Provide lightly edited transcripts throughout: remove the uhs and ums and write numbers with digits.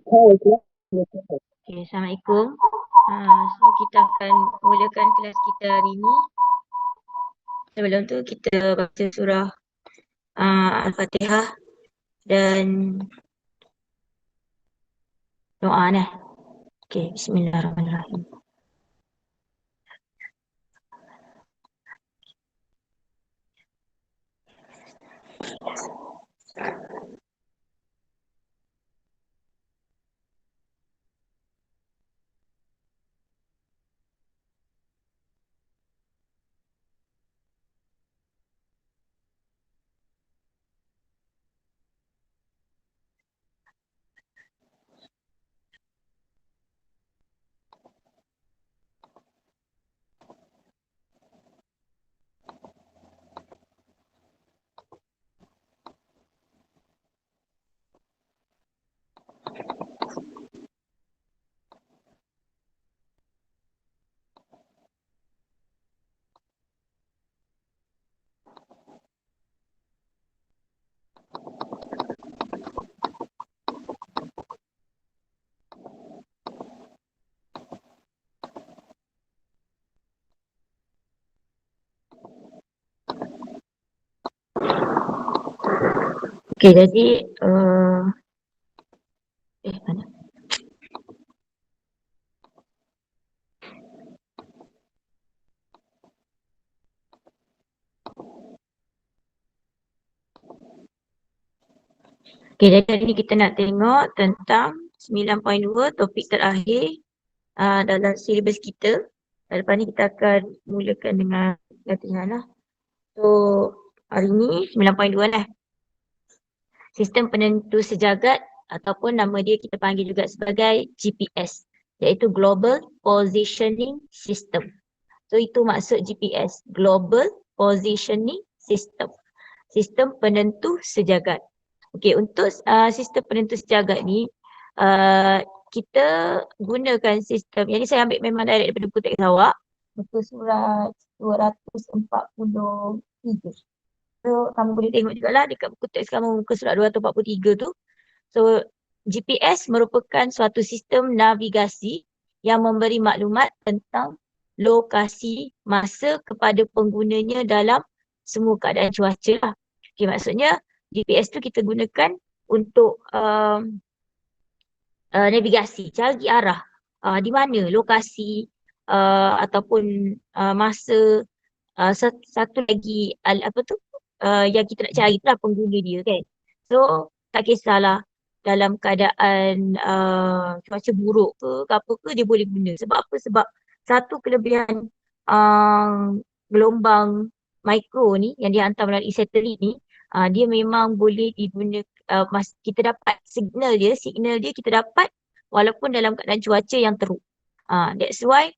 Okay, Assalamualaikum. So kita akan mulakan kelas kita hari ini. Sebelum tu kita baca surah Al-Fatihah dan doa nah. Okay, Bismillahirrahmanirrahim. Okay, jadi mana? Okay, jadi hari ni kita nak tengok tentang 9.2 topik terakhir dalam silibus kita. Lepas ni kita akan mulakan dengan latihan lah. So hari ni 9.2 lah. Sistem penentu sejagat ataupun nama dia kita panggil juga sebagai GPS, iaitu Global Positioning System. So itu maksud GPS, Global Positioning System. Sistem penentu sejagat. Okey, untuk sistem penentu sejagat ni kita gunakan sistem, yang ni saya ambil memang direct daripada buku teks awak, muka surat 243. So kamu boleh tengok juga lah dekat buku teks kamu muka surat 243 tu. So GPS merupakan suatu sistem navigasi yang memberi maklumat tentang lokasi masa kepada penggunanya dalam semua keadaan cuaca lah. Okay, maksudnya GPS tu kita gunakan untuk navigasi, cari arah di mana lokasi ataupun masa. Satu lagi apa tu yang kita nak cari tu lah pengguna dia kan. So tak kisahlah dalam keadaan cuaca buruk ke apa ke dia boleh guna. Sebab apa? Sebab satu kelebihan gelombang mikro ni yang dihantar melalui satelit ni, dia memang boleh digunakan, kita dapat signal dia kita dapat walaupun dalam keadaan cuaca yang teruk. That's why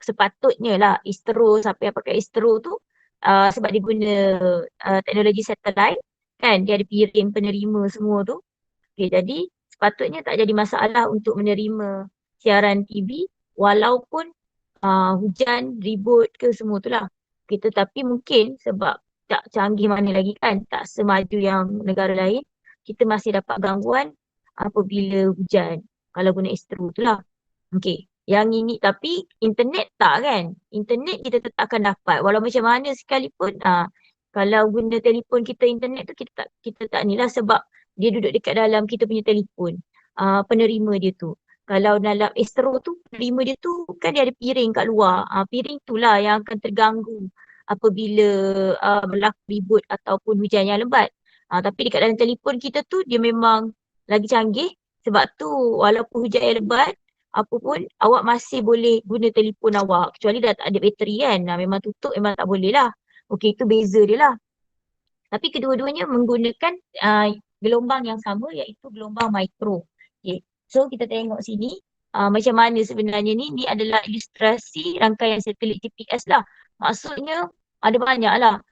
sepatutnya lah ISRO, siapa yang pakai ISRO tu sebab dia guna teknologi satelit kan, dia ada piring penerima semua tu. Okay, jadi sepatutnya tak jadi masalah untuk menerima siaran TV walaupun hujan, ribut ke semua tu lah. Okay, tetapi mungkin sebab tak canggih mana lagi kan, tak semaju yang negara lain, kita masih dapat gangguan apabila hujan kalau guna ISRO tu lah. Okay. Yang ini tapi internet tak kan? Internet kita tetap akan dapat walau macam mana sekalipun. Kalau guna telefon kita internet tu kita tak ni lah sebab dia duduk dekat dalam kita punya telefon. Penerima dia tu. Kalau dalam Astro tu penerima dia tu kan dia ada piring kat luar. Piring tu lah yang akan terganggu apabila berlaku ribut ataupun hujan yang lebat. Tapi dekat dalam telefon kita tu dia memang lagi canggih sebab tu walaupun hujan yang lebat apa pun awak masih boleh guna telefon awak kecuali dah tak ada bateri kan. Memang tutup memang tak boleh lah. Okey, itu beza dia lah. Tapi kedua-duanya menggunakan gelombang yang sama iaitu gelombang mikro. Okay. So kita tengok sini macam mana sebenarnya ni. Ni adalah ilustrasi rangkaian satelit GPS lah. Maksudnya ada banyak lah.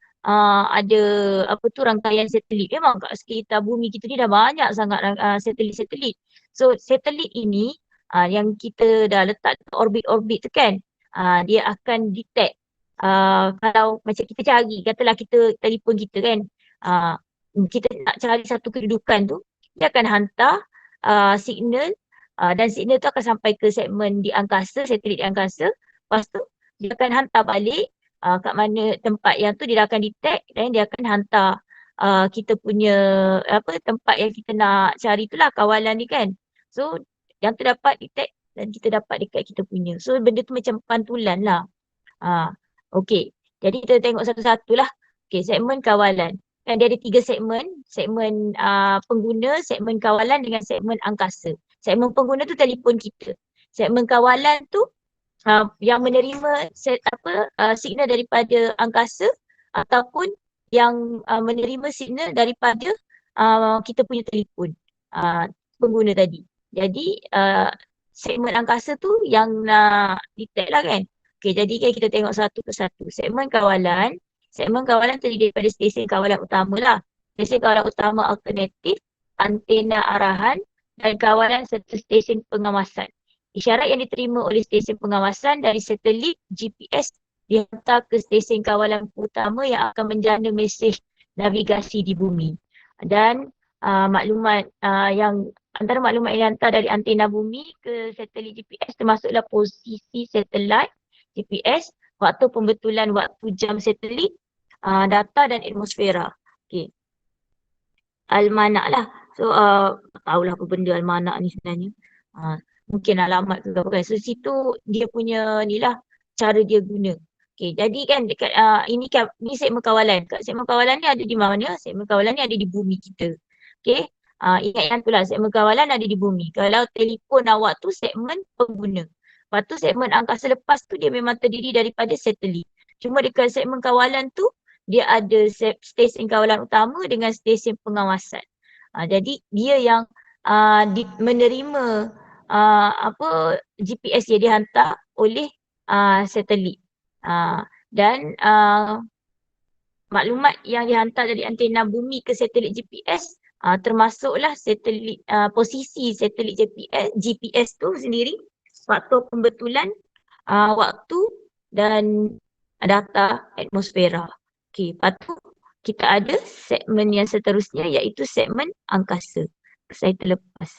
Ada apa tu rangkaian satelit. Memang kat sekitar bumi kita ni dah banyak sangat satelit-satelit. So satelit ini yang kita dah letak orbit-orbit tu kan, dia akan detect kalau macam kita cari, katalah kita telefon kita kan, kita nak cari satu kedudukan tu, dia akan hantar signal Dan signal tu akan sampai ke segmen di angkasa, satelit di angkasa. Lepas tu dia akan hantar balik kat mana tempat yang tu dia akan detect dan dia akan hantar kita punya tempat yang kita nak cari tu lah, kawalan ni kan. So yang tu dapat detect dan kita dapat dekat kita punya. So benda tu macam pantulan lah. Okey. Jadi kita tengok satu-satu lah. Okey, segmen kawalan. Kan dia ada 3 segmen. Segmen pengguna, segmen kawalan dengan segmen angkasa. Segmen pengguna tu telefon kita. Segmen kawalan tu yang menerima signal daripada angkasa ataupun yang menerima signal daripada kita punya telefon pengguna tadi. Jadi segmen angkasa tu yang nak detect lah kan. Okey, jadi kan kita tengok satu persatu. Segmen kawalan terdiri daripada stesen kawalan utama lah. Stesen kawalan utama alternatif, antena arahan dan kawalan serta stesen pengawasan. Isyarat yang diterima oleh stesen pengawasan dari satelit GPS dihantar ke stesen kawalan utama yang akan menjana mesej navigasi di bumi. Dan maklumat yang antara maklumat yang dihantar dari antena bumi ke satelit GPS termasuklah posisi satelit GPS, waktu pembetulan waktu jam satelit, data dan atmosfera. Okey. Almanak lah. So tahulah apa benda almanak ni sebenarnya. Mungkin alamat ke apa kan. So situ dia punya ni lah cara dia guna. Okay, jadi kan dekat ni segmen kawalan. Kat segmen kawalan ni ada di mana? Segmen kawalan ni ada di bumi kita. Okay. Ingat yang tu lah, segmen kawalan ada di bumi. Kalau telefon awak tu segmen pengguna. Lepas tu segmen angkasa lepas tu dia memang terdiri daripada satelit. Cuma dekat segmen kawalan tu dia ada stesen kawalan utama dengan stesen pengawasan. Jadi dia yang menerima GPS yang dihantar oleh satelit. Dan maklumat yang dihantar dari antena bumi ke satelit GPS termasuklah satelit posisi satelit GPS tu sendiri, waktu pembetulan waktu dan data atmosfera. Okey, lepas tu kita ada segmen yang seterusnya iaitu segmen angkasa. Saya terlepas.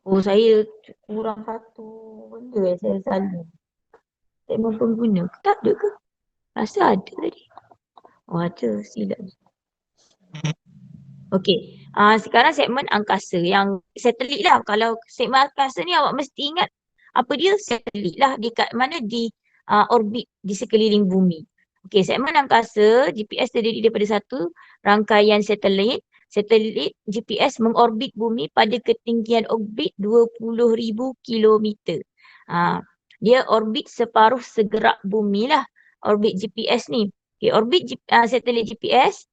Oh, saya kurang satu benda yang saya selalu. Segmen pengguna. Tak ada ke? Rasa ada tadi. Oh, ada. Silap. Okey. Sekarang segmen angkasa. Yang satelit lah. Kalau segmen angkasa ni awak mesti ingat apa dia? Satelit lah. Dekat mana? Di orbit di sekeliling bumi. Okey, segmen angkasa GPS terdiri daripada satu rangkaian satelit. Satelit GPS mengorbit bumi pada ketinggian orbit 20,000 kilometer. Dia orbit separuh segerak bumi lah. Orbit GPS ni. Okay, orbit satelit GPS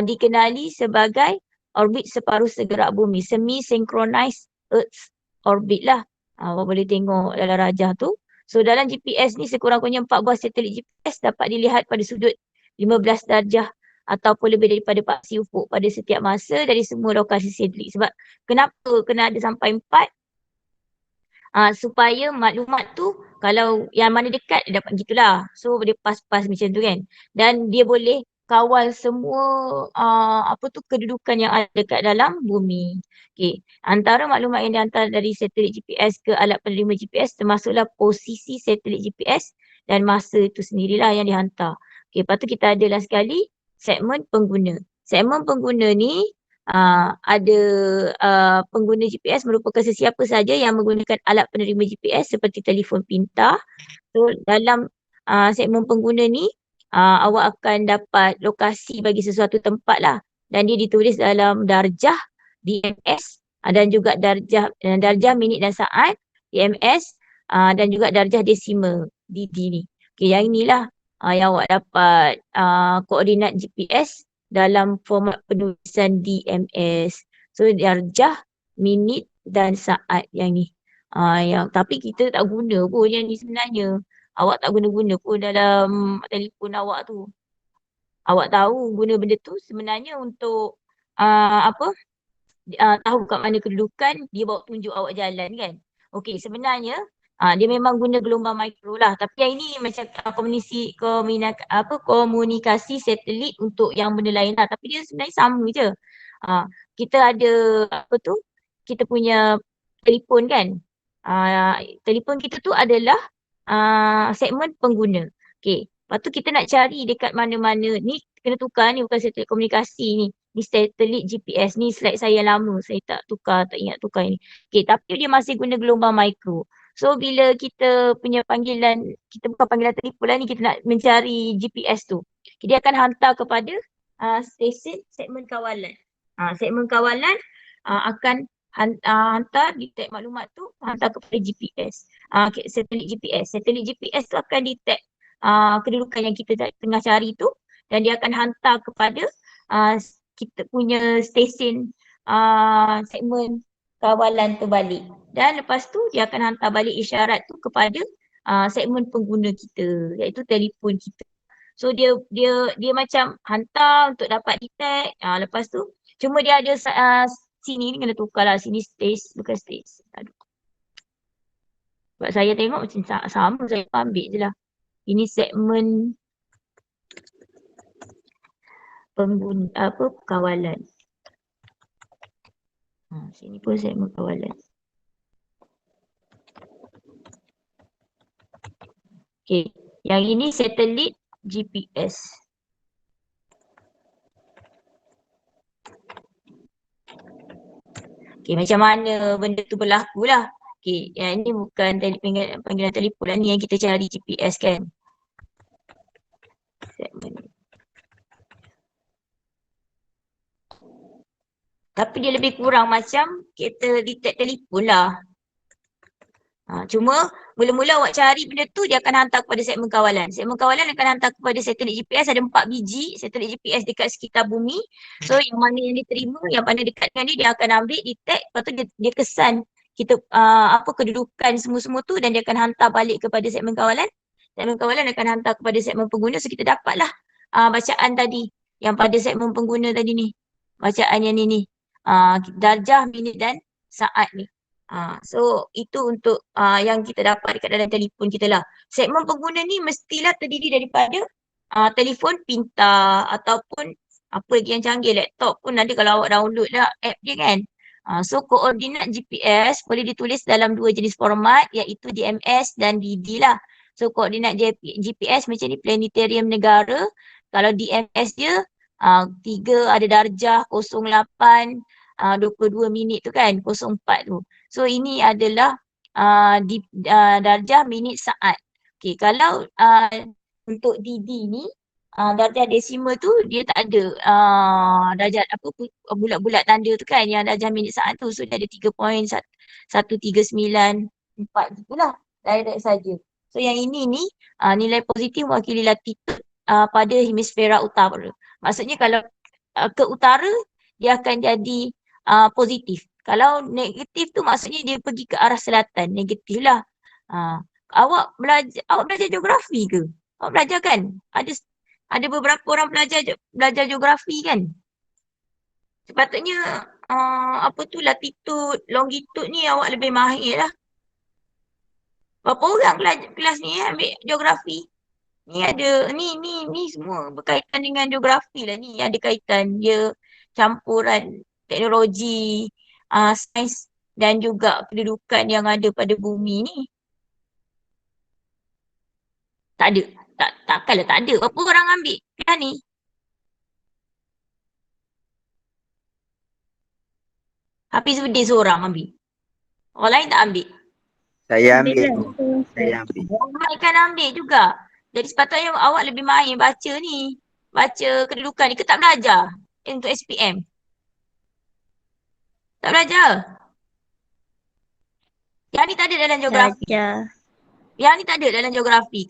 dikenali sebagai orbit separuh segerak bumi. Semi-synchronized Earth orbit lah. Awak boleh tengok dalam rajah tu. So dalam GPS ni sekurang-kurangnya 4 buah satelit GPS dapat dilihat pada sudut 15 darjah ataupun lebih daripada paksi ufuk pada setiap masa dari semua lokasi satelit. Sebab kenapa kena ada sampai 4? Supaya maklumat tu kalau yang mana dekat dia dapat gitulah. So dia pas-pas macam tu kan. Dan dia boleh kawal semua kedudukan yang ada dekat dalam bumi. Okey, antara maklumat yang dihantar dari satelit GPS ke alat penerima GPS termasuklah posisi satelit GPS dan masa itu sendirilah yang dihantar. Okey, lepas tu kita adalah sekali segmen pengguna. Segmen pengguna ni ada pengguna GPS merupakan sesiapa saja yang menggunakan alat penerima GPS seperti telefon pintar. So dalam segmen pengguna ni awak akan dapat lokasi bagi sesuatu tempat lah dan dia ditulis dalam darjah DMS dan juga darjah minit dan saat DMS dan juga darjah desimal DD ni. Okay, yang inilah yang awak dapat koordinat GPS dalam format penulisan DMS. So darjah, minit dan saat yang ni. Tapi kita tak guna pun yang ni sebenarnya. Awak tak guna-guna pun dalam telefon awak tu. Awak tahu guna benda tu sebenarnya untuk tahu kat mana kedudukan, dia bawa tunjuk awak jalan kan. Okey, sebenarnya dia memang guna gelombang mikro lah. Tapi yang ini macam komunikasi satelit untuk yang benda lain lah. Tapi dia sebenarnya sama je. Kita ada apa tu? Kita punya telefon kan. Telefon kita tu adalah segmen pengguna. Okey. Lepas tu kita nak cari dekat mana-mana. Ni kena tukar ni bukan satelit komunikasi ni. Ni satelit GPS. Ni slide saya lama. Saya tak tukar, tak ingat tukar ni. Okey, tapi dia masih guna gelombang mikro. So bila kita punya panggilan, kita bukan panggilan telefon lah ni, kita nak mencari GPS tu. Dia akan hantar kepada stesen segmen kawalan. Segmen kawalan akan hantar detect maklumat tu, hantar kepada GPS. Satelit GPS. Satelit GPS tu akan detect kedudukan yang kita tengah cari tu, dan dia akan hantar kepada kita punya stesen segmen kawalan tu balik. Dan lepas tu dia akan hantar balik isyarat tu kepada segmen pengguna kita, iaitu telefon kita. So dia macam hantar untuk dapat detect. Lepas tu cuma dia ada sini ni kena tukar lah. Sini space bukan space. Aduh. Sebab saya tengok macam sama, saya ambil je lah. Ini segmen pengguna kawalan. Sini pun segmen kawalan. Okay, yang ini satelit GPS. Okay, macam mana benda tu berlaku lah. Okay, yang ini bukan panggilan telefon lah, ni yang kita cari GPS kan. Segmen. Tapi dia lebih kurang macam kita detect telefon lah. Cuma mula-mula awak cari benda tu, dia akan hantar kepada segmen kawalan. Segmen kawalan akan hantar kepada satelit GPS. Ada 4 biji satelit GPS dekat sekitar bumi. So yang mana yang diterima, yang mana dekat dengan dia akan ambil, detect. Lepas tu dia kesan kita kedudukan semua-semua tu, dan dia akan hantar balik kepada segmen kawalan. Segmen kawalan akan hantar kepada segmen pengguna. So kita dapatlah bacaan tadi yang pada segmen pengguna tadi ni. Bacaan yang ni. Darjah, minit dan saat ni. So itu untuk yang kita dapat dekat dalam telefon kita lah. Segmen pengguna ni mestilah terdiri daripada telefon pintar ataupun apa lagi yang canggih, laptop pun ada kalau awak download lah app dia kan. So koordinat GPS boleh ditulis dalam 2 jenis format, iaitu DMS dan DD lah. So koordinat GPS macam ni planetarium negara. Kalau DMS dia 3 ada darjah 08 22 minit tu kan, 04 tu. So ini adalah darjah minit saat. Okay, kalau untuk DD ni darjah desimal tu dia tak ada darjah bulat-bulat tanda tu kan, yang darjah minit saat tu. So dia ada 3.1394 gitulah. Direct saja. So yang ini ni nilai positif mewakili latitude pada hemisfera utara. Maksudnya kalau ke utara dia akan jadi positif. Kalau negatif tu maksudnya dia pergi ke arah selatan, negatif lah. Awak belajar geografi ke? Awak belajar kan? Ada beberapa orang belajar geografi kan? Sepatutnya latitude, longitude ni awak lebih mahir lah. Berapa orang kelas ni ambil geografi? Ni ada, ni semua berkaitan dengan geografi lah ni. Ada kaitan dia campuran teknologi, sains dan juga kedudukan yang ada pada bumi ni. Tak ada. Takkanlah tak ada. Berapa orang ambil kelas ni? Hafizuddin seorang ambil. Orang lain tak ambil. Saya ambil tu. Saya ambil. Orang lain kan ambil juga. Jadi sepatutnya awak lebih mahir baca ni. Baca kedudukan ni. Ke tak belajar untuk SPM? Tak belajar? Yang ni tak ada dalam geografi. Belajar. Yang ni tak ada dalam geografi.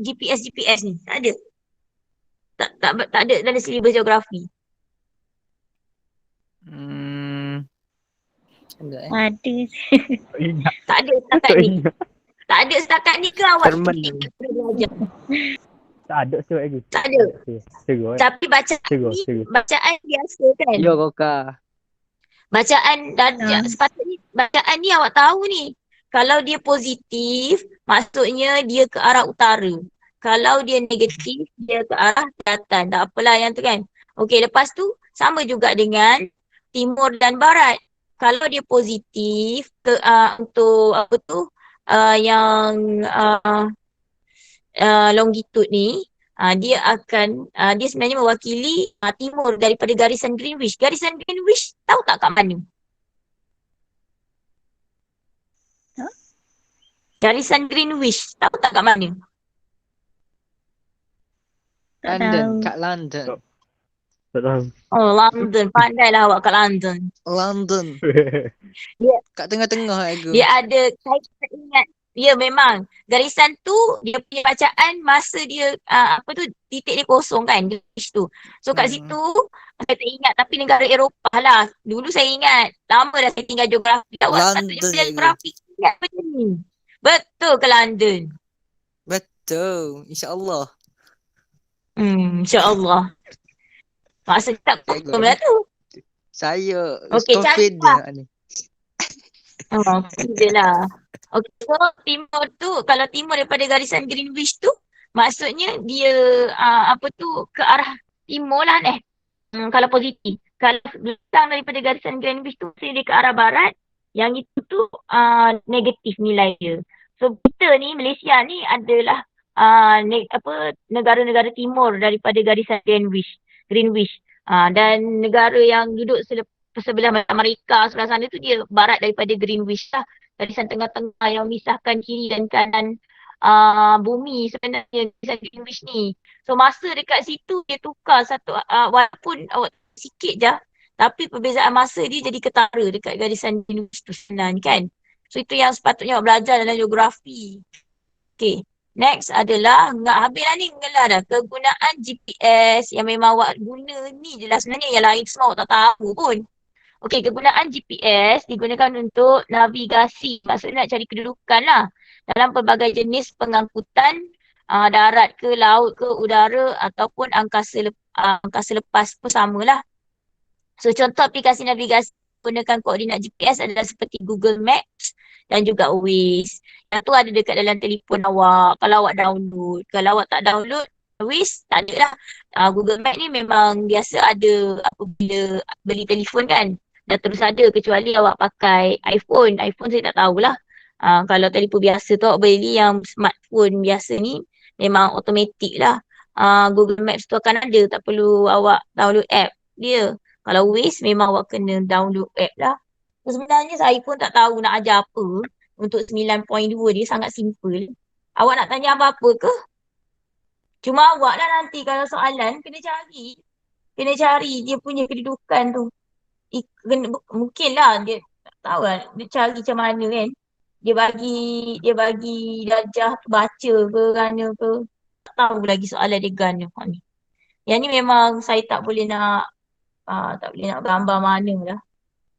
GPS ni. Tak ada. Tak ada dalam silibus geografi. Ada. Tak ada setakat ni. Tak ada setakat ni ke awak Termen. belajar? Tak ada surat lagi. Tak ada. Serut. Tapi bacaan biasa kan? Yo Koka. Bacaan darjah. Sepatutnya bacaan ni awak tahu ni. Kalau dia positif, maksudnya dia ke arah utara. Kalau dia negatif, dia ke arah selatan. Tak apalah yang tu kan. Okey, lepas tu Sama juga dengan timur dan barat. Kalau dia positif untuk apa tu yang longitude ni, dia sebenarnya mewakili timur daripada garisan Greenwich. Garisan Greenwich tahu tak kat mana? Huh? Garisan Greenwich tahu tak kat mana? Tak London, tahu. kat London. Tak tahu. Oh, London. Pandailah awak kat London. London. Dia, Kat tengah-tengah aku. dia ada, saya tak ingat. Ya memang. Garisan tu, dia punya bacaan masa dia, apa tu, titik dia kosong kan, Greenwich tu. So kat situ, saya tak ingat. Tapi negara Eropah lah. Dulu saya ingat. Lama dah saya tinggal geografi. Awak patutnya London belajar je. geografi. Ingat macam ni. Betul ke London? Betul. InsyaAllah. InsyaAllah. Maksud tak Cikgu. confirm lah tu. Saya Okey, confident ni. Tidak lah. Okay, so timur tu, kalau timur daripada garisan Greenwich tu, maksudnya dia apa tu ke arah timur lah kalau positif. Kalau belakang daripada garisan Greenwich tu, dia ke arah barat, yang itu tu negatif nilai dia. So kita ni, Malaysia ni adalah negara-negara timur daripada garisan Greenwich. Dan negara yang duduk sebelah Amerika, sebelah sana tu dia barat daripada Greenwich lah. Garisan tengah-tengah yang memisahkan kiri dan kanan bumi sebenarnya garisan Greenwich ni. So masa dekat situ dia tukar satu walaupun sikit je, tapi perbezaan masa dia jadi ketara dekat garisan Greenwich tu sebenarnya kan. So itu yang sepatutnya awak belajar dalam geografi. Okay. Next adalah, habis lah ni mengelah dah. Kegunaan GPS yang memang awak guna ni je lah sebenarnya. Yang lain semua awak tak tahu pun. Okey, kegunaan GPS digunakan untuk navigasi. Maksudnya nak cari kedudukan lah. Dalam pelbagai jenis pengangkutan darat ke, laut ke, udara ataupun angkasa lepas pun samalah. So contoh aplikasi navigasi menggunakan koordinat GPS adalah seperti Google Maps dan juga Waze. Yang tu ada dekat dalam telefon awak. Kalau awak download. Kalau awak tak download, Waze tak ada lah. Google Map ni memang biasa ada apabila beli telefon kan. Dah terus ada kecuali awak pakai iPhone. iPhone saya tak tahulah. Kalau telefon biasa tu awak beli yang smartphone biasa ni memang automatik lah. Google Maps tu akan ada. Tak perlu awak download app dia. Kalau Waze memang awak kena download app lah. So, sebenarnya saya pun tak tahu nak ajar apa. Untuk 9.2 dia sangat simple. Awak nak tanya apa-apa ke? Cuma awak lah nanti kalau soalan kena cari. Kena cari dia punya kedudukan tu. Mungkin lah dia tak tahu lah. Dia cari macam mana kan. Dia bagi darjah baca ke gana ke. Tak tahu lagi soalan dia gana ni. Yang ni memang saya tak boleh nak gambar mana lah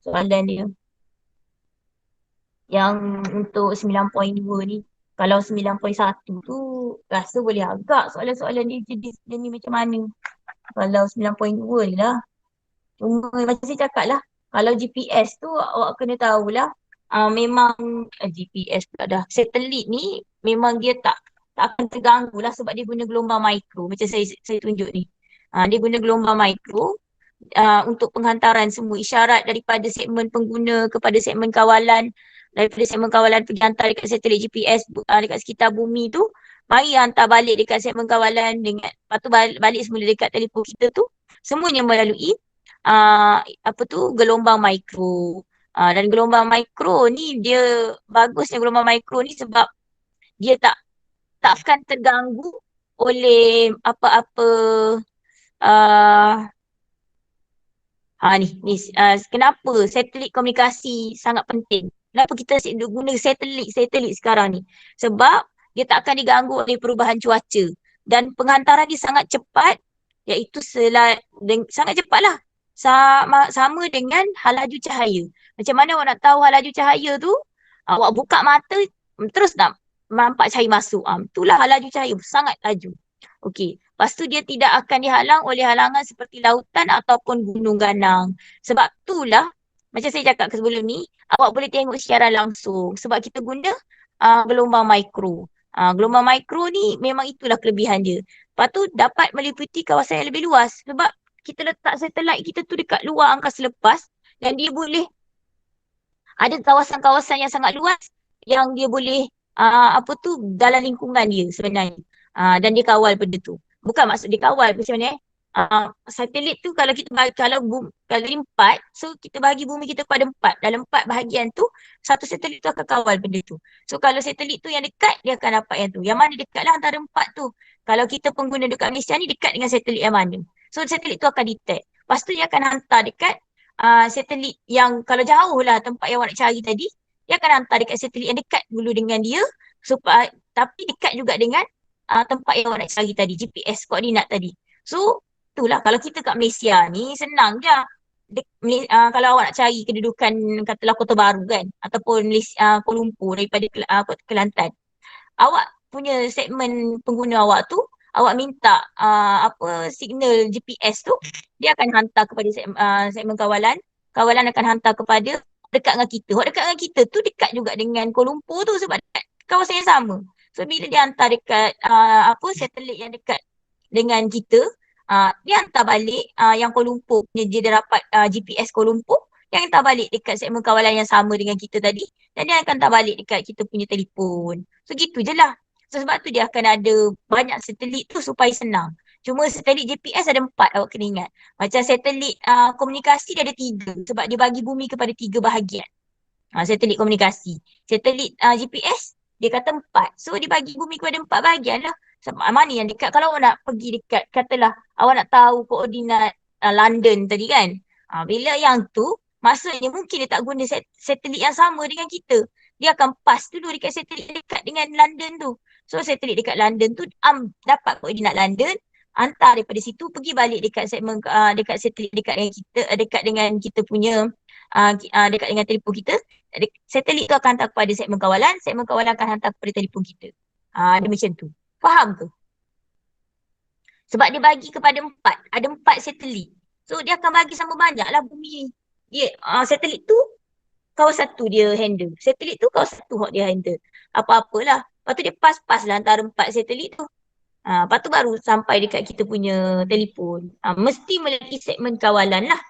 soalan dia. Yang untuk 9.2 ni. Kalau 9.1 tu rasa boleh agak soalan-soalan dia ni macam mana. Kalau 9.2 ni lah. Cuma macam saya cakap lah. Kalau GPS tu awak kena tahulah. Memang GPS pula dah. Satelit ni memang dia tak akan terganggu lah sebab dia guna gelombang mikro. Macam saya tunjuk ni. Dia guna gelombang mikro. Untuk penghantaran semua isyarat daripada segmen pengguna kepada segmen kawalan, daripada segmen kawalan pergi hantar dekat satelit GPS dekat sekitar bumi tu, mari hantar balik dekat segmen kawalan lepas tu balik semula dekat telefon kita tu, semuanya melalui gelombang mikro. Dan gelombang mikro ni dia bagusnya gelombang mikro ni sebab dia tak akan terganggu oleh apa-apa kenapa satelit komunikasi sangat penting? Kenapa kita guna satelit sekarang ni? Sebab dia tak akan diganggu oleh perubahan cuaca dan penghantaran dia sangat cepat, iaitu sangat cepatlah. Sama dengan halaju cahaya. Macam mana awak nak tahu halaju cahaya tu? Awak buka mata terus nak nampak cahaya masuk. Itulah halaju cahaya, sangat laju. Okey. Lepas tu dia tidak akan dihalang oleh halangan seperti lautan ataupun gunung ganang. Sebab itulah, macam saya cakap sebelum ni, awak boleh tengok secara langsung. Sebab kita guna gelombang mikro. Gelombang mikro ni memang itulah kelebihan dia. Lepas tu dapat meliputi kawasan yang lebih luas. Sebab kita letak satelit kita tu dekat luar angkasa lepas dan dia boleh ada kawasan-kawasan yang sangat luas yang dia boleh dalam lingkungan dia sebenarnya. Dan dia kawal benda tu. Bukan maksud dia kawal macam mana satelit tu kalau kita bagi, kalau 4, so kita bagi bumi kita pada 4. Dalam 4 bahagian tu, satu satelit tu akan kawal benda tu. So kalau satelit tu yang dekat, dia akan dapat yang tu. Yang mana dekat lah antara 4 tu. Kalau kita pengguna dekat Malaysia ni dekat dengan satelit yang mana. So satelit tu akan detect. Lepas tu dia akan hantar dekat satelit yang kalau jauh lah tempat yang awak nak cari tadi, dia akan hantar dekat satelit yang dekat dulu dengan dia supaya tapi dekat juga dengan tempat yang awak nak cari tadi, GPS koordinat tadi. So itulah kalau kita kat Malaysia ni senang je. Kalau awak nak cari kedudukan katalah Kota Baru kan ataupun Kuala Lumpur daripada Kelantan. Awak punya segmen pengguna awak tu awak minta signal GPS tu, dia akan hantar kepada segmen kawalan. Kawalan akan hantar kepada dekat dengan kita. Dekat dengan kita tu dekat juga dengan Kuala Lumpur tu sebab dekat kawasan yang sama. So bila dia hantar dekat satelit yang dekat dengan kita, dia hantar balik yang Kuala Lumpur punya dia dapat GPS Kuala Lumpur, dia hantar balik dekat segmen kawalan yang sama dengan kita tadi dan dia akan hantar balik dekat kita punya telefon. So gitu je lah. So sebab tu dia akan ada banyak satelit tu supaya senang. Cuma satelit GPS ada 4 awak kena ingat. Macam satelit komunikasi dia ada 3 sebab dia bagi bumi kepada 3 bahagian. Satelit komunikasi. Satelit GPS dia kata 4. So dia bagi bumi kepada 4 bahagian lah. Sebab mana yang dekat. Kalau awak nak pergi dekat, katalah awak nak tahu koordinat London tadi kan. Bila yang tu, maksudnya mungkin dia tak guna satelit yang sama dengan kita. Dia akan pass dulu dekat satelit yang dekat dengan London tu. So satelit dekat London tu dapat koordinat London, hantar daripada situ pergi balik dekat segmen dekat satelit dekat dengan kita, dekat dengan kita punya dekat dengan telefon kita. Satelit tu akan hantar kepada segmen kawalan akan hantar kepada telefon kita. Dia macam tu. Faham ke? Sebab dia bagi kepada 4. Ada 4 satelit. So dia akan bagi sama banyak lah bumi. Dia satelit tu kawasan satu dia handle. Satelit tu kawasan satu dia handle. Apa-apalah. Lepas tu dia pas-pas lah antara 4 satelit tu. Lepas tu baru sampai dekat kita punya telefon. Mesti melalui segmen kawalan lah.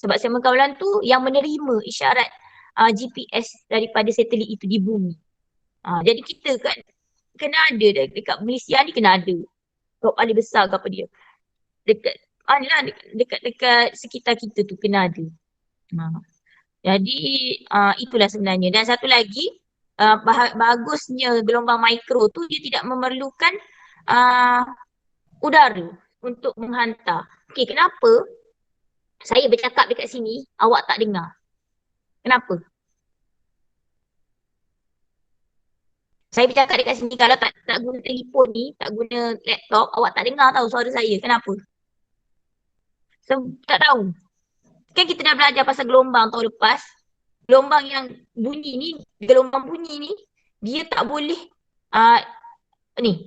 Sebab segmen kawalan tu yang menerima isyarat GPS daripada satelit itu di bumi. Jadi kita kan kena ada dekat Malaysia ni kena ada. Top paling besar ke apa dia. Dekat sekitar kita tu kena ada. Jadi itulah sebenarnya. Dan satu lagi, bagusnya gelombang mikro tu dia tidak memerlukan udara untuk menghantar. Okey, kenapa saya bercakap dekat sini, awak tak dengar? Kenapa? Saya bercakap dekat sini, kalau tak guna telefon ni, tak guna laptop, awak tak dengar tahu suara saya. Kenapa? Tak tahu. Kan kita dah belajar pasal gelombang tahun lepas. Gelombang yang bunyi ni, gelombang bunyi ni, dia tak boleh,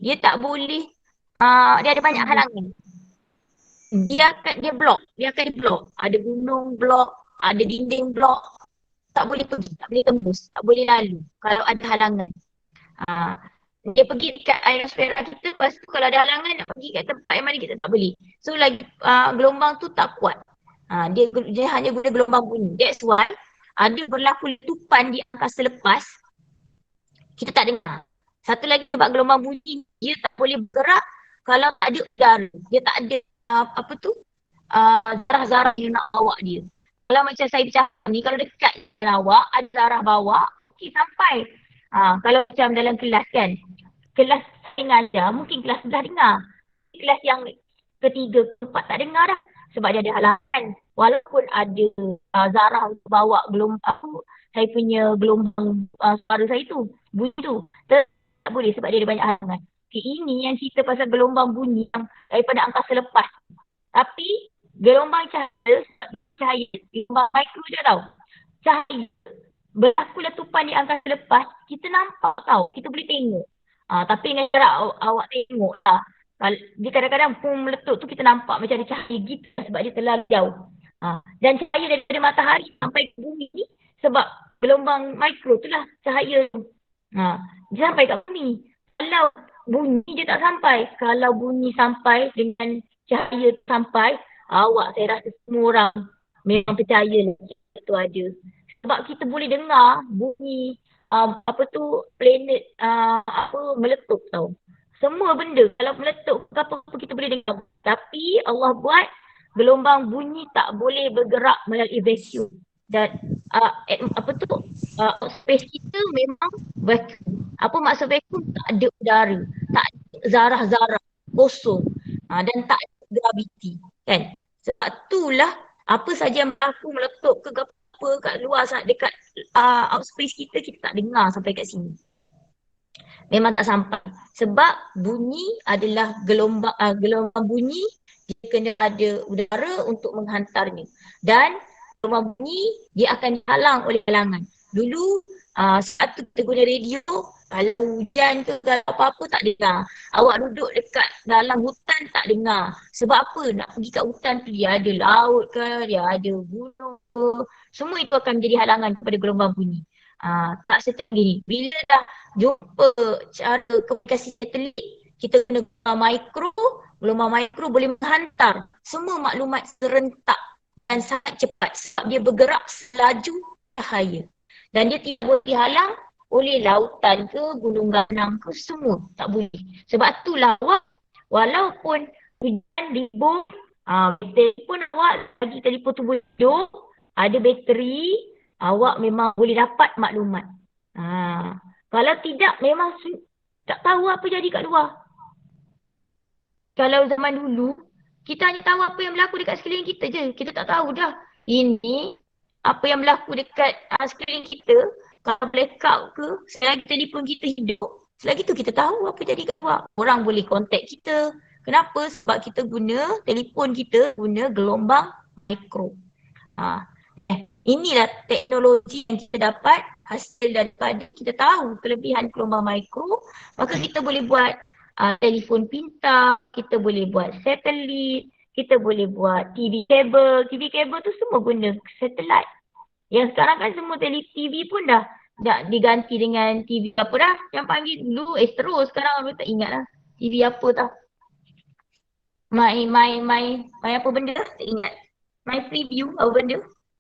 dia tak boleh, dia ada banyak halangan. Dia akan blok. Ada gunung blok, ada dinding blok. Tak boleh pergi, tak boleh tembus, tak boleh lalu kalau ada halangan. Dia pergi dekat aerosfera kita, lepas tu kalau ada halangan nak pergi kat tempat yang mana kita tak boleh. So lagi gelombang tu tak kuat. Dia hanya guna gelombang bunyi. That's why ada berlaku letupan di angkasa lepas, kita tak dengar. Satu lagi sebab gelombang bunyi, dia tak boleh bergerak kalau tak ada udara. Dia tak ada zarah-zarah yang nak bawa dia. Kalau macam saya bercakap ni, kalau dekat dengan awak, ada zarah bawa, okay, sampai. Kalau macam dalam kelas kan, kelas saya mengajar, mungkin kelas sebelah dengar. Kelas yang ketiga, keempat tak dengar dah. Sebab dia ada halangan. Walaupun ada zarah untuk bawa gelombang, saya punya gelombang suara saya tu, bunyi tu, tak boleh sebab dia ada banyak halangan. Okay, ini yang cerita pasal gelombang bunyi yang daripada angkasa lepas. Tapi gelombang cahaya, gelombang mikro je tau. Cahaya berlaku letupan di angkasa lepas, kita nampak tau, kita boleh tengok. Tapi dengan cara awak tengok lah. Dia kadang-kadang pun meletup tu kita nampak macam ada cahaya gitu sebab dia terlalu jauh. Dan cahaya daripada matahari sampai ke bumi ni sebab gelombang mikro tu lah cahaya tu. Dia sampai kat bumi. Kalau bunyi dia tak sampai. Kalau bunyi sampai dengan cahaya sampai, awak saya rasa semua orang memang percaya itu ada. Sebab kita boleh dengar bunyi apa tu planet apa meletup tau. Semua benda kalau meletup ke apa kita boleh dengar. Tapi Allah buat gelombang bunyi tak boleh bergerak melalui vacuum. Dan apa tu space kita memang vacuum. Apa maksud vacuum? Tak ada udara, tak ada zarah-zarah, kosong. Dan tak ada graviti kan. Sebab itulah apa saja yang berlaku meletup ke apa kat luar dekat outspace kita tak dengar sampai kat sini. Memang tak sampai. Sebab bunyi adalah gelombang bunyi dia kena ada udara untuk menghantarnya. Dan gelombang bunyi dia akan dihalang oleh halangan. Dulu saat tu kita guna radio, kalau hujan ke kalau apa-apa tak dengar. Awak duduk dekat dalam hutan tak dengar. Sebab apa? Nak pergi kat hutan tu dia ada laut ke, dia ada gunung ke. Semua itu akan menjadi halangan kepada gelombang bunyi. Tak seperti gini. Bila dah jumpa cara komunikasi satelit, kita guna gelombang mikro boleh menghantar semua maklumat serentak dan sangat cepat sebab dia bergerak selaju cahaya. Dan dia tidak boleh dihalang oleh lautan ke, gunung ganang ke, semua tak boleh. Sebab itulah awak walaupun hujan ribut, telefon awak bagi telefon tu hidup, ada bateri, awak memang boleh dapat maklumat. Kalau tidak memang tak tahu apa jadi kat luar. Kalau zaman dulu, kita hanya tahu apa yang berlaku dekat sekeliling kita je. Kita tak tahu dah. Ini apa yang berlaku dekat sekeliling kita, kalau blackout ke, selagi telefon kita hidup, selagi tu kita tahu apa jadi kat luar. Orang boleh contact kita. Kenapa? Sebab kita guna telefon kita, guna gelombang mikro. Inilah teknologi yang kita dapat hasil daripada kita tahu kelebihan gelombang mikro, maka kita boleh buat telefon pintar, kita boleh buat satelit, kita boleh buat TV kabel. TV kabel tu semua guna satelit. Yang sekarang kan semua TV pun dah diganti dengan TV apa dah yang panggil dulu Astro, sekarang aku tak ingat lah TV apa tau. My apa benda dah tak ingat. My Preview apa benda.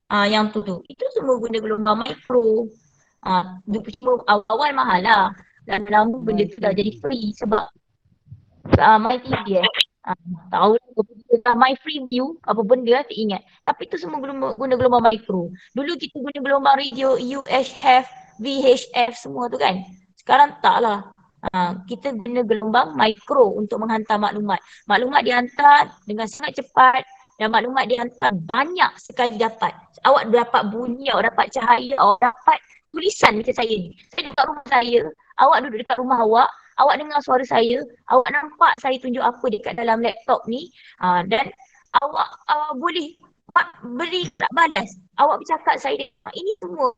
Yang tu itu semua guna gelombang mikro. Cuma awal-awal mahal lah. Dan lama benda tu dah jadi free sebab My TV tahu lah My Preview apa benda tak ingat. Tapi tu semua guna gelombang mikro. Dulu kita guna gelombang radio UHF, VHF semua tu kan. Sekarang tak lah. Kita guna gelombang mikro untuk menghantar maklumat. Maklumat dihantar dengan sangat cepat dan maklumat dihantar banyak sekali dapat. Awak dapat bunyi, awak dapat cahaya, awak dapat tulisan macam saya ni. Saya dekat rumah saya, awak duduk dekat rumah awak dengar suara saya, awak nampak saya tunjuk apa dekat dalam laptop ni, dan awak boleh beri tak balas. Awak bercakap saya dengar. Ini semua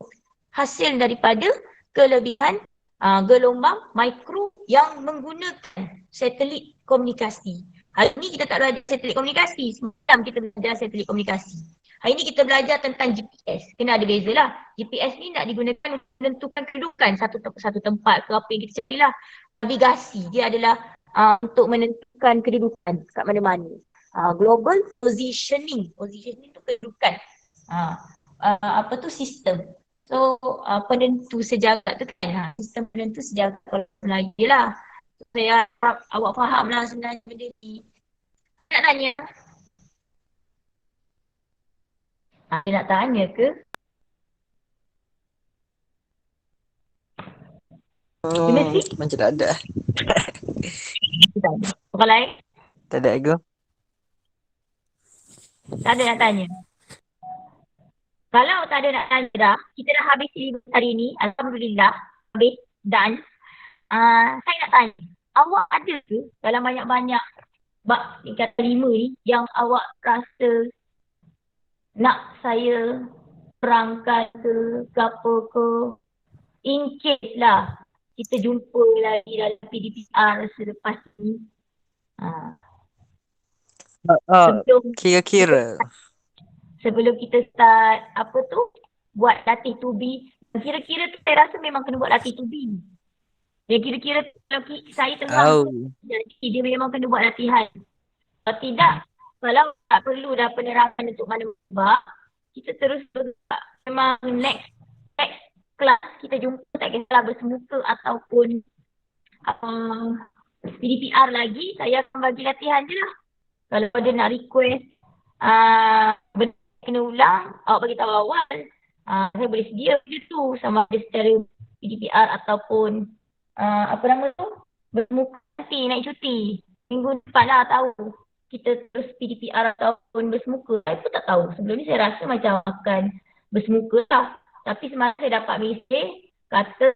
hasil daripada kelebihan gelombang mikro yang menggunakan satelit komunikasi. Hari ini kita tak belajar satelit komunikasi, semalam kita belajar satelit komunikasi. Hari ini kita belajar tentang GPS. Kena ada beza lah. GPS ni nak digunakan untuk menentukan kedudukan satu tempat ke apa yang kita cari lah. Navigasi dia adalah untuk menentukan kedudukan kat mana-mana. Global positioning tu kedudukan. Apa tu sistem. So penentu sejagat tu kan. Sistem penentu sejagat kalau Melayu lah. Saya harap awak faham lah sebenarnya benda ni. Nak tanya? Ada nak tanya ke? Macam tak ada. Orang lain? Tak ada ego. Tak ada nak tanya? Kalau tak ada nak tanya dah, kita dah habis syllabus hari ni. Alhamdulillah. Habis, done. Saya nak tanya. Awak ada ke dalam banyak-banyak bab tingkatan 5 ni yang awak rasa nak saya terangkan ke apa ke? In case lah kita jumpa lagi dalam PDPR selepas ni. Kira-kira Sebelum kita start apa tu, buat latih tubi. Kira-kira tu saya rasa memang kena buat latih tubi. Yang kira-kira kalau saya tengah jadi dia memang kena buat latihan. Kalau tidak, Kalau tak perlu dah penerangan untuk mana bab, kita terus bergerak. Memang next kelas kita jumpa tak kisahlah bersemuka ataupun PDPR lagi, saya akan bagi latihan je lah. Kalau ada nak request benda kena ulang, awak bagi tahu awal. Saya boleh sedia je tu sama ada secara PDPR ataupun apa nama tu? Bermuka nanti naik cuti. Minggu depan lah tahu. Kita terus PDPR ataupun bersemuka. Saya pun tak tahu. Sebelum ni saya rasa macam akan bersemuka lah. Tapi semalam saya dapat mesej kata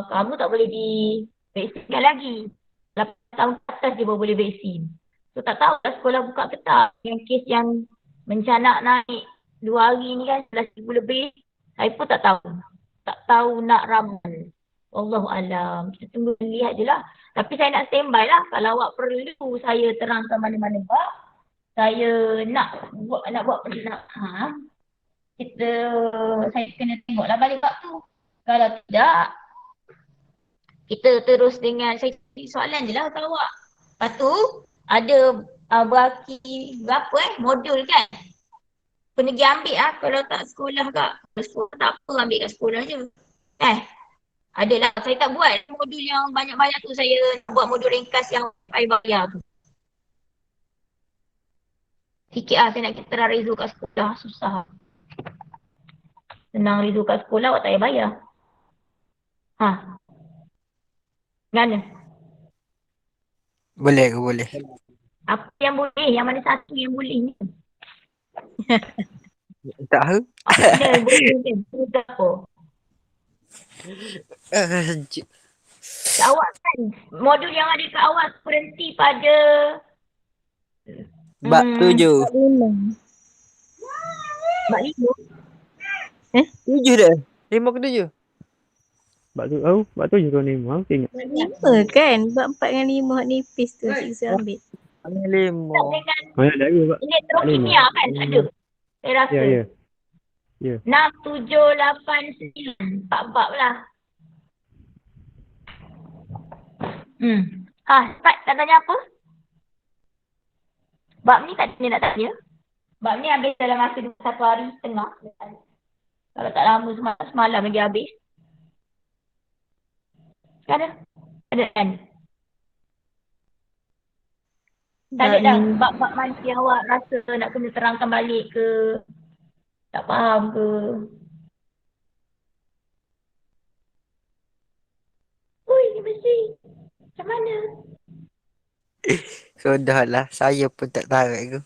kamu tak boleh divaksinkan lagi. 8 tahun ke atas dia baru boleh vaksin. So tak tahu dah sekolah buka ke tak. Yang kes yang mencanak naik 2 hari ni kan 11,000 lebih. Saya pun tak tahu. Tak tahu nak ramal. Wallahualam. Kita tunggu lihat je lah. Tapi saya nak standby lah. Kalau awak perlu saya terangkan mana-mana bab. Saya nak buat perkenaan. Saya kena tengoklah balik bab tu. Kalau tidak, kita terus dengan saya soalan je lah kat awak. Lepas tu, ada berapa modul kan? Kena pergi ambil lah kalau tak sekolah kat. Kalau sekolah tak apa, ambil kat sekolah je. Adalah, saya tak buat modul yang banyak-banyak tu. Saya buat modul ringkas yang saya bayar tu. Sikit lah saya nak kita rezo kat sekolah, susah. Senang rezo kat sekolah, awak tak payah bayar. Mana? Boleh ke boleh? Apa yang boleh? Yang mana satu yang boleh ni? Tak tahu. Apa benda yang boleh kan? Itu apa? Kat awak kan, modul yang ada kat awak berhenti pada Bab 7. bab 5. 7 dah. 5 ke 7? Bab tu je kau ni. Aku ingat. 5 kan? Bab 4 dengan 5 hak nipis tu cikgu ambil. 5. Dengan Banyak dah ke Bab? elektrokimia kan ada. Saya rasa. Ya. 6, 7, 8, 9. 4 bab lah. Cepat tak tanya apa? Bab ni tak nak tanya. Bab ni habis dalam masa 1 hari setengah. Kalau tak lama semalam lagi habis. Sekarang ada kan? Tak ada dah bab-bab mana yang awak rasa nak kena terangkan balik ke? Tak faham ke? Ui, ni mesti. Macam mana? Sudahlah. Saya pun tak tahu aku.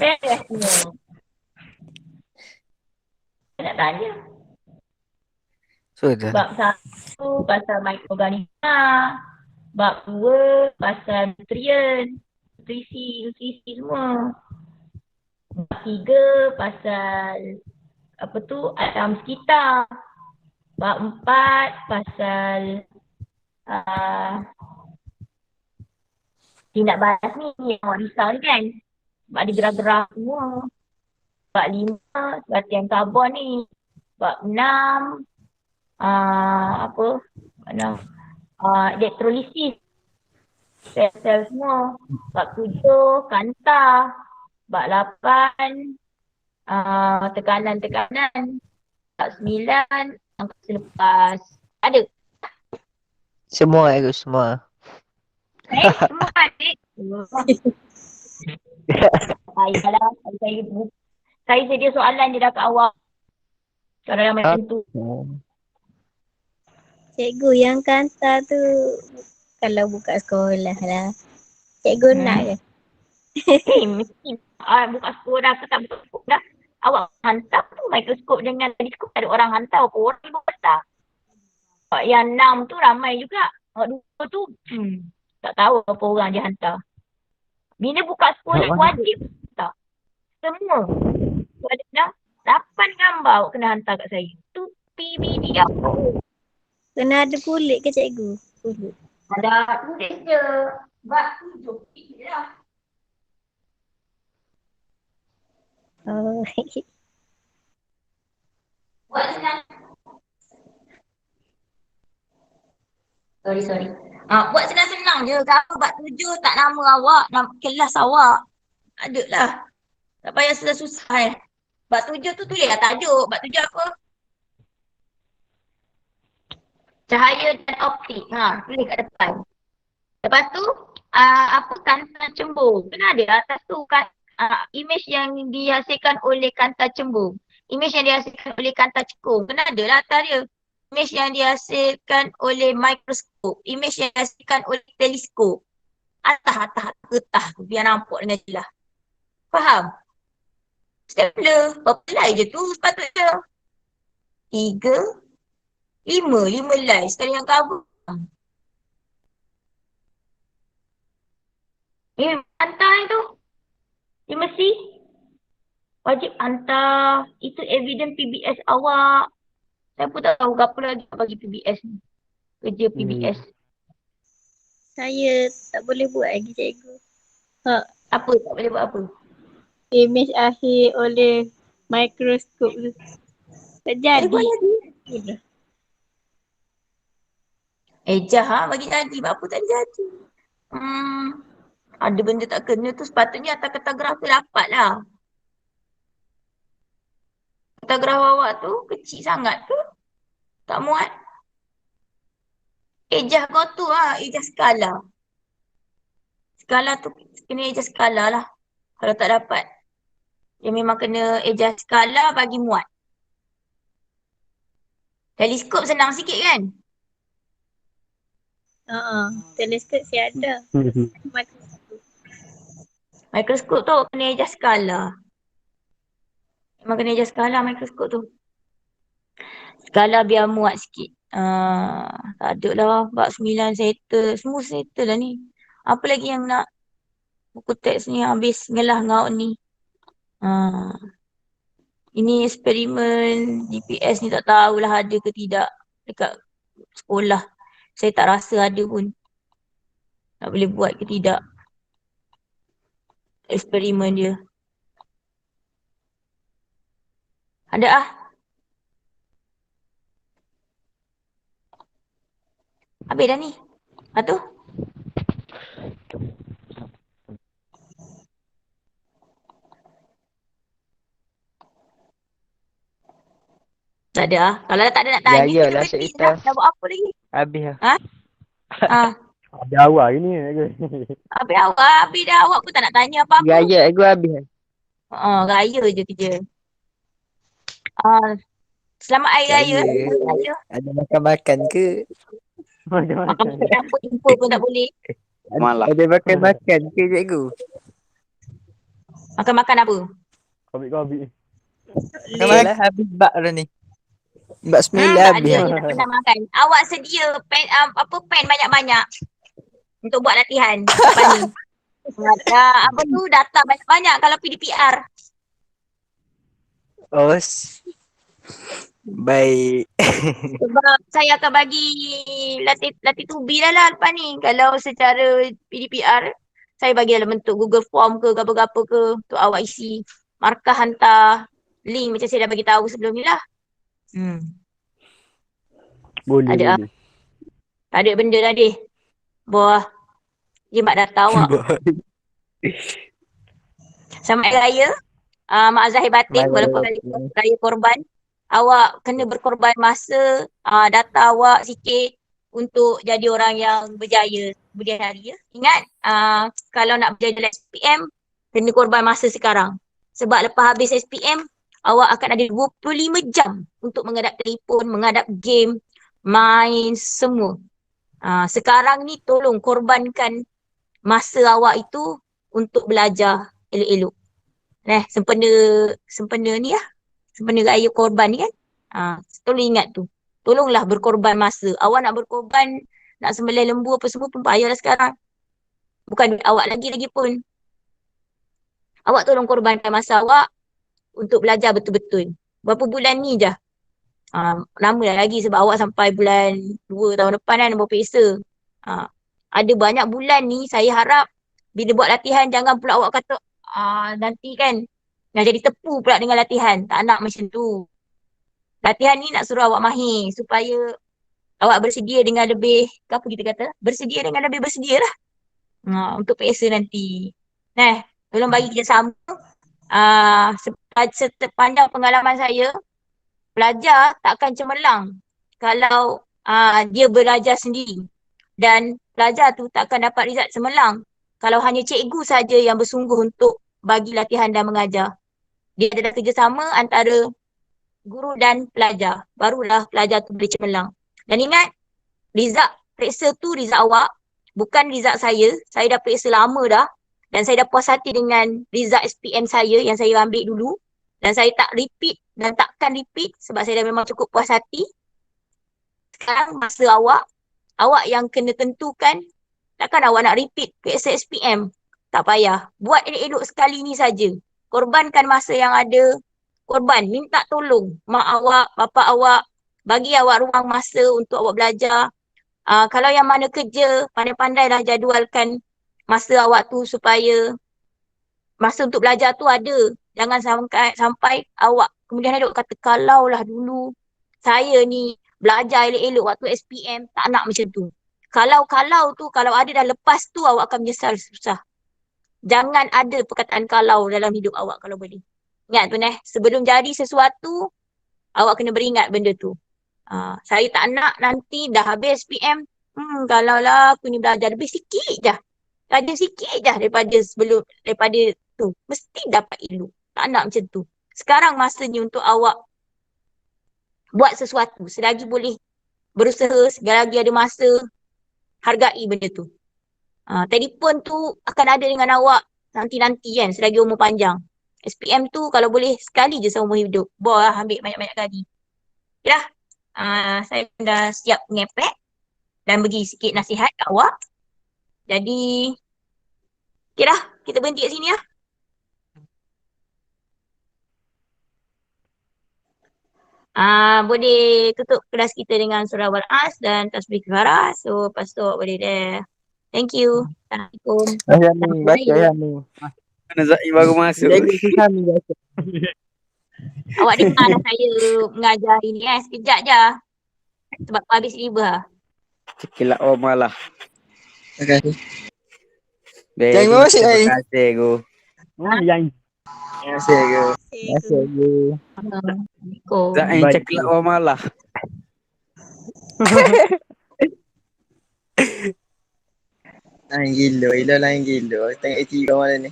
Bestnya. Saya nak tanya. Sudah. Bab 1 pasal mikroorganisma. Bab 2 pasal nutrien. Nutrisi semua. Bab 3 pasal alam sekitar. Bab 4 pasal tindak balas ni yang awak risau ni kan. Sebab ada gerak-gerak semua. Bab 5 latihan karbon ni. Bab 6 elektrolisis. Sel-sel semua. Bab 7 kanta. Bab 8 tekanan-tekanan. Bab 9 angkasa lepas. Ada? Semua aku semua. Semua adik. Saya sedia soalan je dah kat awak. Kalau dah macam tu. Cikgu yang kanta tu kalau buka sekolah lah. Cikgu nak ke? Mesti buka sekolah ke tak buka sekolah. Awak hantar tu mikroskop dengan teleskop ada orang hantar berapa orang ibu besar. Yang 6 tu ramai juga. Awak 2 tu tak tahu berapa orang dia hantar. Bila buka sekolah wajib hantar. Semua. So, ada dah 8 gambar awak kena hantar kat saya. Tu PBD apa? Kena ada kulit ke cikgu? Kulit. Ada tulis je. Bab 7 je lah. Oh. Buat senang. Sorry. Buat senang-senang Senang je. Kalau bab 7 tak nama awak, nama kelas awak. Ada lah. Tak payah susah-susah Bab 7 tu tulis lah tajuk. Bab 7 apa? Cahaya dan optik. Tulis kat depan. Lepas tu, apa kanta cembung. Kena ada atas tu kan image yang dihasilkan oleh kanta cembung. Image yang dihasilkan oleh kanta cekung. Kena ada lah atas dia. Image yang dihasilkan oleh mikroskop. Image yang dihasilkan oleh teleskop. Atas getah tu biar nampak dengan jelas. Faham? Stapler. Berapa lay je tu sepatutnya? 3, 5 lay sekali yang cover. Hantar tu. Dia mesti wajib hantar. Itu evidence PBS awak. Saya pun tak tahu apa lagi nak bagi PBS ni. Kerja PBS. Saya tak boleh buat lagi cikgu. Apa tak boleh buat apa? Image akhir oleh mikroskop tu. Tak jadi. Buat lagi. Bagi jadi. Apa tak jadi? Ada benda tak kena tu sepatutnya atas kertas graf tu dapat lah. Kertas graf awak tu kecil sangat tu. Tak muat. Ejah kau tu ejah skala. Skala tu kena ejah skala lah. Kalau tak dapat. Dia memang kena ejah skala bagi muat. Teleskop senang sikit kan? Teleskop saya ada. Mikroskop tu kena ejah skala. Memang kena ejah skala mikroskop tu. Skala biar muat sikit. Tak ada lah. Bab 9 settle. Semua settle lah ni. Apa lagi yang nak? Buku teks ni habis ngelah ngaut ni. Ini eksperimen DPS ni tak tahulah ada ke tidak dekat sekolah. Saya tak rasa ada pun. Tak boleh buat ke tidak. Eksperimen dia. Ada habis dah ni. Tu. Tak ada. Kalau tak ada nak tanya, Ya, kita lah, berhenti cerita. dah. Dah buat apa lagi? Habis lah. Ada awal ni. Habis awak. Habis dah. Awak pun tak nak tanya apa-apa. Gaya aku habis lah. Raya je kerja. Selamat Hari Raya. Raya. Ada makan-makan ke? Makan apa jumpa pun tak boleh. Malah. Ada makan-makan ke cikgu? Makan-makan apa? Kobik-kobik. Yalah, habis bak dah ni. Bak 9 Tak habis. ada. Dia tak pernah makan. Awak sedia pen, pen banyak-banyak untuk buat latihan lepas ni. Apa tu data banyak-banyak kalau PDPR. Baik. Sebab saya akan bagi latih tubi lah lepas ni. Kalau secara PDPR, saya bagi dalam bentuk Google Form ke, apa-apa ke untuk awak isi. Markah hantar link macam saya dah bagi tahu sebelum ni lah. Boleh. Ada tak ada benda dah deh. Buah. Jimat data awak. Selamat Hari Raya. Mak Zahir batin walaupun raya korban. Awak kena berkorban masa, data awak sikit untuk jadi orang yang berjaya kemudian hari ya. Ingat, kalau nak berjaya dalam SPM, kena korban masa sekarang. Sebab lepas habis SPM, awak akan ada 25 jam untuk menghadap telefon, menghadap game, main, semua. Sekarang ni tolong korbankan masa awak itu untuk belajar elok-elok. Sempena ni lah. Sempena raya korban ni kan. Tolong ingat tu. Tolonglah berkorban masa. Awak nak berkorban, nak sembelih lembu apa semua pun payahlah sekarang. Bukan awak lagi pun. Awak tolong korbankan masa awak untuk belajar betul-betul. Berapa bulan ni je. Lama dah lagi sebab awak sampai bulan 2 tahun depan kan bawa peksa. Ada banyak bulan ni saya harap bila buat latihan jangan pula awak kata nanti kan nak jadi tepu pula dengan latihan. Tak nak macam tu. Latihan ni nak suruh awak mahir supaya awak bersedia dengan lebih, apa kita kata, bersedia dengan lebih bersedia lah untuk PSA nanti. Nah, tolong bagi kerjasama. Sepandang pengalaman saya, pelajar takkan cemerlang kalau dia belajar sendiri. Dan pelajar tu takkan dapat result cemerlang kalau hanya cikgu saja yang bersungguh untuk bagi latihan dan mengajar. Dia ada kerjasama antara guru dan pelajar. Barulah pelajar tu boleh cemerlang. Dan ingat, result periksa tu result awak, bukan result saya. Saya dah periksa lama dah. Dan saya dah puas hati dengan result SPM saya yang saya ambil dulu. Dan saya tak repeat dan takkan repeat sebab saya dah memang cukup puas hati. Sekarang masa awak yang kena tentukan, takkan awak nak repeat periksa SPM. Tak payah. Buat elok-elok sekali ni saja. Korbankan masa yang ada. Korban, minta tolong mak awak, bapa awak, bagi awak ruang masa untuk awak belajar. Kalau yang mana kerja, pandai-pandailah jadualkan masa awak tu supaya masa untuk belajar tu ada. Jangan sampai awak kemudian ada kata kalaulah dulu saya ni belajar elok-elok waktu SPM, tak nak macam tu. Kalau tu, kalau ada dah lepas tu awak akan menyesal susah. Jangan ada perkataan kalau dalam hidup awak kalau boleh. Ingat tu sebelum jadi sesuatu, awak kena beringat benda tu. Saya tak nak nanti dah habis SPM, kalaulah aku ni belajar lebih sikit je. Belajar sikit je daripada tu. Mesti dapat ilmu. Tak nak macam tu. Sekarang masanya untuk awak buat sesuatu. Selagi boleh berusaha, selagi ada masa, hargai benda tu. Telefon tu akan ada dengan awak nanti-nanti kan, selagi umur panjang. SPM tu kalau boleh sekali je seumur hidup. Boleh ambil banyak-banyak kali. Okay dah. Saya dah siap ngepek dan bagi sikit nasihat kat awak. Jadi, okay dah. Kita berhenti kat sini lah. Boleh tutup kelas kita dengan surah Wal-As dan tasbih kifara. So, lepas tu boleh deh. Thank you. Assalamualaikum. Ayami, baca Ayami. Mana Zaim baru masuk. Jaga Ayami baca. Awak dengar lah saya mengajar hari ni sekejap je. Sebab aku habis libur lah. Cekilat malah. Terima kasih. Terima kasih, Go. Yang Terima kasih, Go. Terima kasih, Go. Assalamualaikum. Zaim cekilat malah. Lain gila, lain gila. Tengok TV kau malam ni.